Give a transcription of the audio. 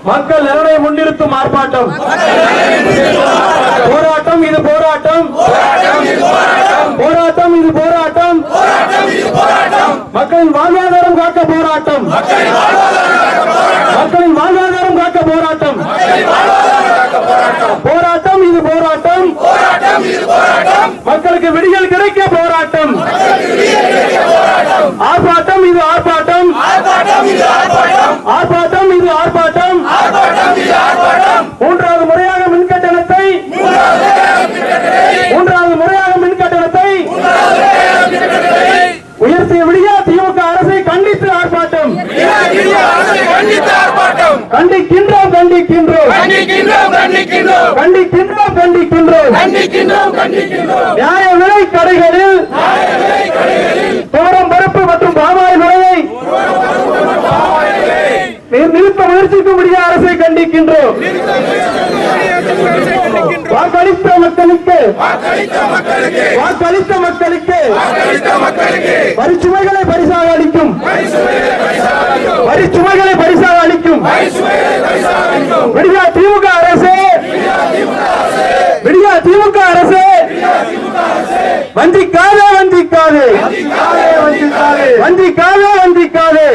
மக்கள் நலனை முன்னிறுத்தும் ஆர்ப்பாட்டம். போராட்டம் இது போராட்டம். போராட்டம் இது போராட்டம். மக்களின் வாழ்வாதாரம் காக்க போராட்டம். மக்களின் வாழ்வாதாரம் காக்க போராட்டம். போராட்டம் இது போராட்டம். மக்களுக்கு விடியல் கிடைக்க போராட்டம். ஆர்ப்பாட்டம் இது ஆர்ப்பாட்டம். ஆர்ப்பாட்டம் இது ஆர்ப்பாட்டம். மூன்றாவது முறையாக மின் கட்டணத்தை உயர்த்திய விடியா திமுக அரசை கண்டித்து ஆர்ப்பாட்டம். கண்டிக்கின்றோம் கண்டிக்கின்றோம் கண்டிக்கின்றோம் கண்டிக்கின்றோம். நியாய விலை கடைகளில் துவரம் பருப்பு மற்றும் பாமாயில் விலையை நிறுத்த முயற்சிக்கும் விடியா அரசை கண்டிக்கின்றோம். வாக்களித்த மக்களுக்கு வரிச்சுமைகளை பரிசாக அளிக்கும். விடியா திமுக அரசே, விடியா திமுக அரசே, வஞ்சிக்காதே வஞ்சிக்காதே வஞ்சிக்காதே வஞ்சிக்காதே.